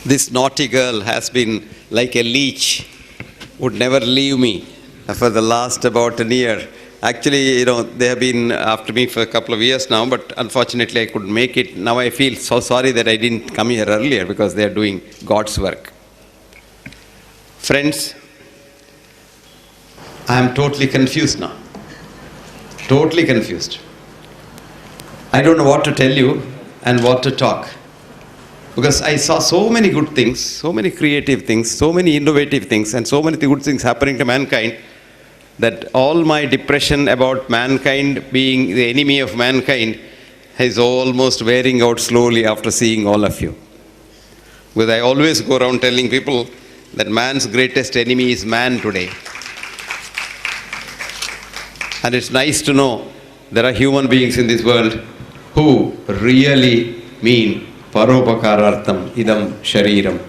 This naughty girl has been like a leech, would never leave me for the last about a year. Actually, they have been after me for a couple of years now, but unfortunately I couldn't make it. Now I feel so sorry that I didn't come here earlier because they are doing God's work. Friends, I am totally confused now. Totally confused. I don't know what to tell you and what to talk. Because I saw so many good things, so many creative things, so many innovative things, and so many good things happening to mankind, that all my depression about mankind being the enemy of mankind is almost wearing out slowly after seeing all of you. Because I always go around telling people that man's greatest enemy is man today. And it's nice to know there are human beings in this world who really mean Paropakarartham idam shariram.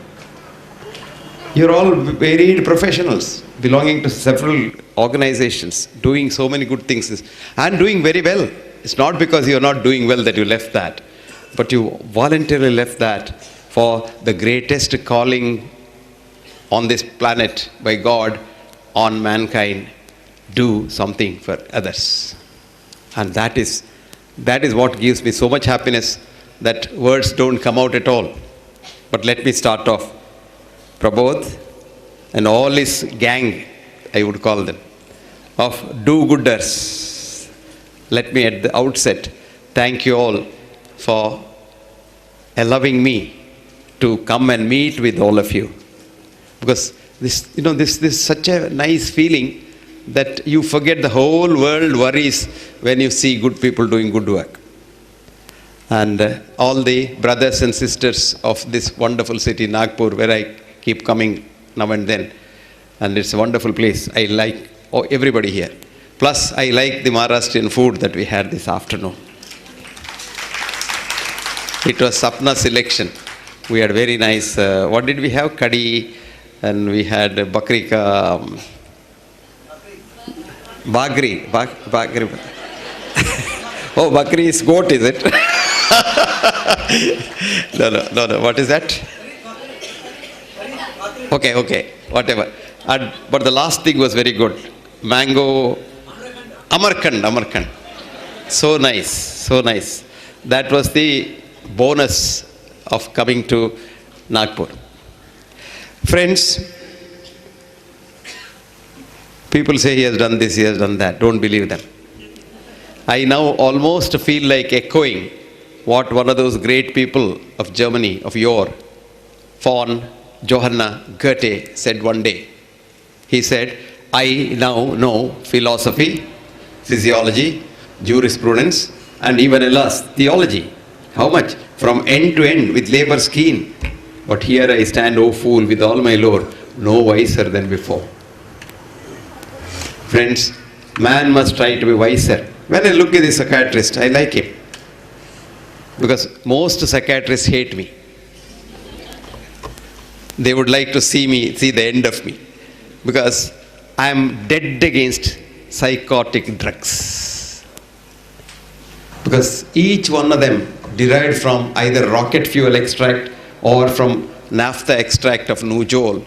You're all varied professionals belonging to several organizations, doing so many good things and doing very well. It's not because you're not doing well that you left that, but you voluntarily left that for the greatest calling on this planet by God on mankind. Do something for others. And that is what gives me so much happiness that words don't come out at all. But let me start off. Prabodh and all his gang, I would call them, of do-gooders. Let me at the outset thank you all for allowing me to come and meet with all of you. Because this is such a nice feeling that you forget the whole world worries when you see good people doing good work. And all the brothers and sisters of this wonderful city, Nagpur, where I keep coming now and then. And it's a wonderful place. I like everybody here. Plus, I like the Maharashtrian food that we had this afternoon. It was Sapna selection. We had very nice, what did we have? Kadi, and we had bakrika, bagri. Oh, bakri is goat, is it? No. What is that? Okay, whatever. But the last thing was very good. Mango, Amarkand. So nice. That was the bonus of coming to Nagpur. Friends, people say he has done this, he has done that. Don't believe them. I now almost feel like echoing what one of those great people of Germany, of yore, von Johanna Goethe, said one day. He said, I now know philosophy, physiology, jurisprudence, and even alas, theology. How much? From end to end with labor's keen. But here I stand, O fool, with all my lore, no wiser than before. Friends, man must try to be wiser. When I look at the psychiatrist, I like him. Because most psychiatrists hate me. They would like to see the end of me. Because I am dead against psychotic drugs. Because each one of them derived from either rocket fuel extract or from naphtha extract of nujol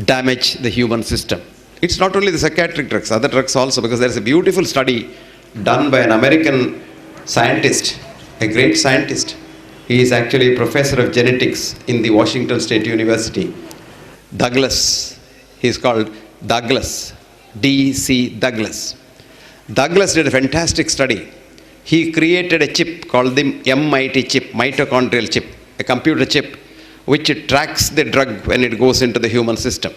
damage the human system. It's not only the psychiatric drugs, other drugs also, because there's a beautiful study done by an American scientist, a great scientist. He is actually a professor of genetics in the Washington State University. Douglas, he's called Douglas, D.C. Douglas. Douglas did a fantastic study. He created a chip called the MIT chip, mitochondrial chip, a computer chip, which tracks the drug when it goes into the human system.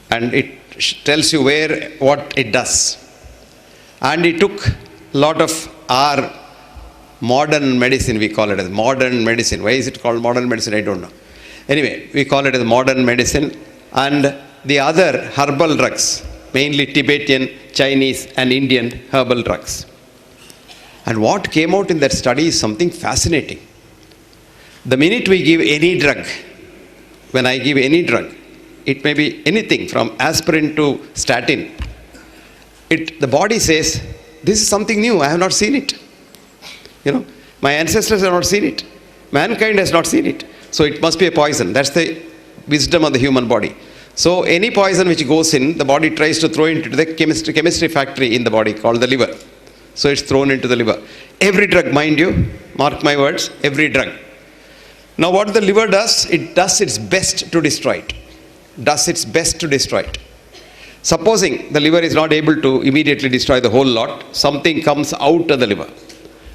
And it tells you what it does. And he took a lot of our modern medicine, we call it as modern medicine. Why is it called modern medicine? I don't know. Anyway, we call it as modern medicine. And the other herbal drugs, mainly Tibetan, Chinese, and Indian herbal drugs. And what came out in that study is something fascinating. The minute we give any drug, when I give any drug, it may be anything from aspirin to statin, the body says, this is something new, I have not seen it. My ancestors have not seen it. Mankind has not seen it. So it must be a poison. That's the wisdom of the human body. So any poison which goes in, the body tries to throw into the chemistry factory in the body called the liver. So it's thrown into the liver. Every drug, mind you, mark my words, every drug. Now what the liver does, it does its best to destroy it. Does its best to destroy it. Supposing the liver is not able to immediately destroy the whole lot, something comes out of the liver,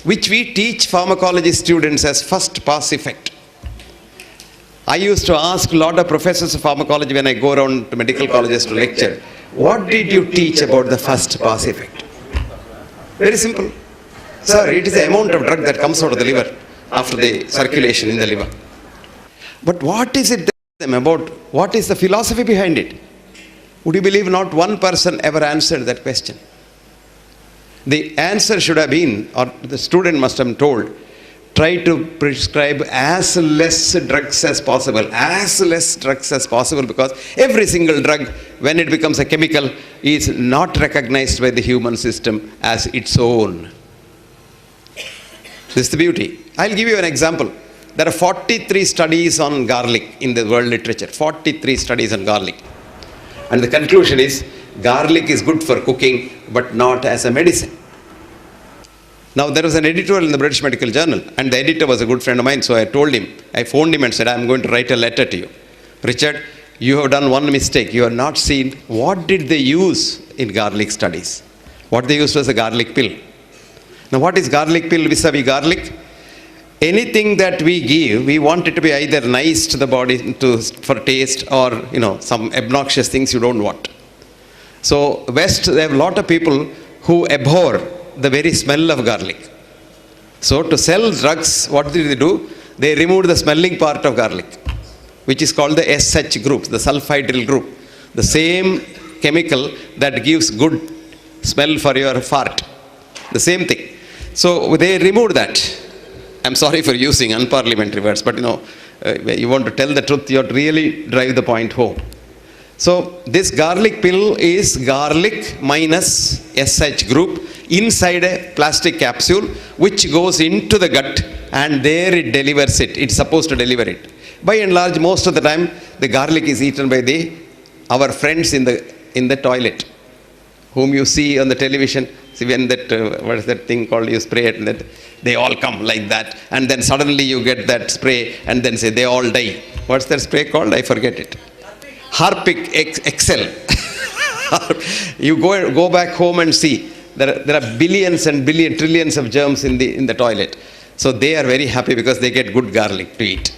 which we teach pharmacology students as first pass effect. I used to ask a lot of professors of pharmacology when I go around to medical colleges to lecture, what did you teach about the first pass effect? Very simple. Sir, it is the amount of drug that comes out of the liver after the circulation in the liver. But what is it about? What is the philosophy behind it? Would you believe not one person ever answered that question? The answer should have been, or the student must have been told, try to prescribe as less drugs as possible, because every single drug, when it becomes a chemical, is not recognized by the human system as its own. This is the beauty. I'll give you an example. There are 43 studies on garlic in the world literature, 43 studies on garlic. And the conclusion is, garlic is good for cooking, but not as a medicine. Now, there was an editorial in the British Medical Journal, and the editor was a good friend of mine, so I phoned him and said, I'm going to write a letter to you. Richard, you have done one mistake. You have not seen what did they use in garlic studies. What they used was a garlic pill. Now, what is garlic pill vis-a-vis garlic? Anything that we give, we want it to be either nice to the body for taste or, some obnoxious things you don't want. So, West, they have a lot of people who abhor the very smell of garlic. So to sell drugs, what did they do? They removed the smelling part of garlic, which is called the SH group, the sulfhydryl group. The same chemical that gives good smell for your fart. The same thing. So they removed that. I'm sorry for using unparliamentary words, but you want to tell the truth, you have to really drive the point home. So this garlic pill is garlic minus SH group inside a plastic capsule which goes into the gut, and there it delivers it. It's supposed to deliver it. By and large, most of the time, the garlic is eaten by our friends in the toilet, whom you see on the television. See when that, what is that thing called, you spray it, and that they all come like that, and then suddenly you get that spray and then say they all die. What's that spray called? I forget it. Harpic Excel. You go back home and see there are billions and trillions of germs in the toilet. So they are very happy because they get good garlic to eat.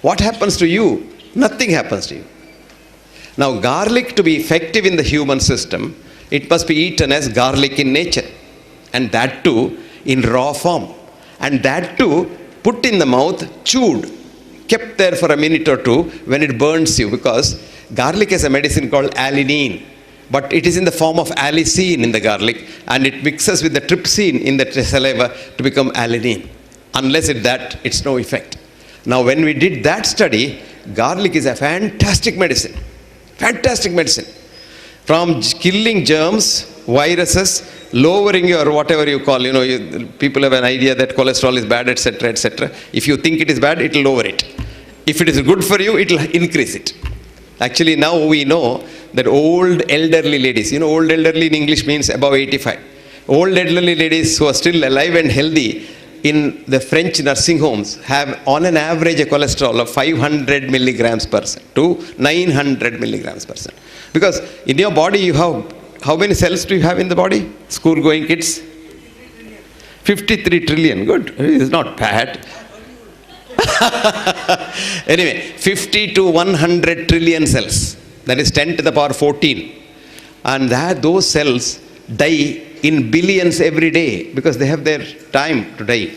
What happens to you? Nothing happens to you. Now, garlic to be effective in the human system, it must be eaten as garlic in nature, and that too in raw form, and that too put in the mouth, chewed, kept there for a minute or two when it burns you, because garlic has a medicine called alanine, but it is in the form of allicin in the garlic, and it mixes with the trypsin in the saliva to become alanine. Unless it's no effect. Now, when we did that study, garlic is a fantastic medicine. Fantastic medicine. From killing germs, viruses, lowering your whatever you call, people have an idea that cholesterol is bad, etc., etc. If you think it is bad, it will lower it. If it is good for you, it will increase it. Actually, now we know that old elderly ladies, old elderly in English means above 85. Old elderly ladies who are still alive and healthy in the French nursing homes have on an average a cholesterol of 500 milligrams per cent to 900 milligrams per cent. Because in your body you have, how many cells do you have in the body? School going kids? 53 trillion. Good. It's not bad. Anyway, 50 to 100 trillion cells. That is 10 to the power 14. And those cells die in billions every day because they have their time to die.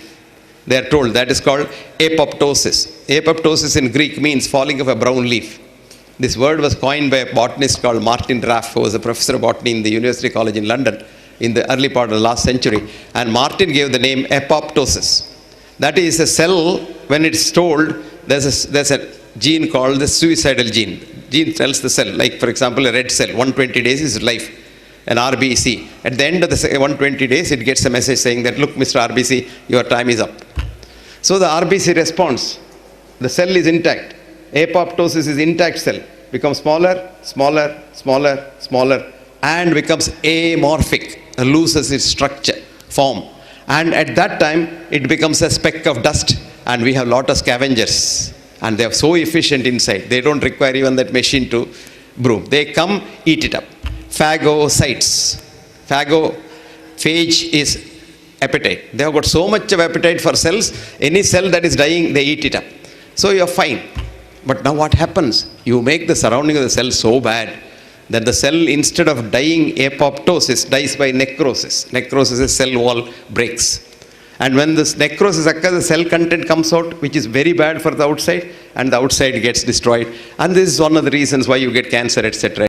They are told that is called apoptosis. Apoptosis in Greek means falling of a brown leaf. This word was coined by a botanist called Martin Raff, who was a professor of botany in the University College in London in the early part of the last century. And Martin gave the name apoptosis. That is a cell, when it's told, there's a gene called the suicidal gene. Gene tells the cell, like for example a red cell, 120 days is life. An RBC. At the end of the 120 days, it gets a message saying that, look, Mr. RBC, your time is up. So the RBC responds. The cell is intact. Apoptosis is intact cell. Becomes smaller, smaller, smaller, smaller, and becomes amorphic, loses its structure, form. And at that time, it becomes a speck of dust, and we have lot of scavengers. And they are so efficient inside. They don't require even that machine to broom. They come, eat it up. Phagocytes. Phage is appetite. They have got so much of appetite for cells. Any cell that is dying, they eat it up. So you are fine. But now what happens? You make the surrounding of the cell so bad that the cell, instead of dying apoptosis, dies by necrosis. Necrosis is cell wall breaks. And when this necrosis occurs, the cell content comes out, which is very bad for the outside, and the outside gets destroyed. And this is one of the reasons why you get cancer, etc.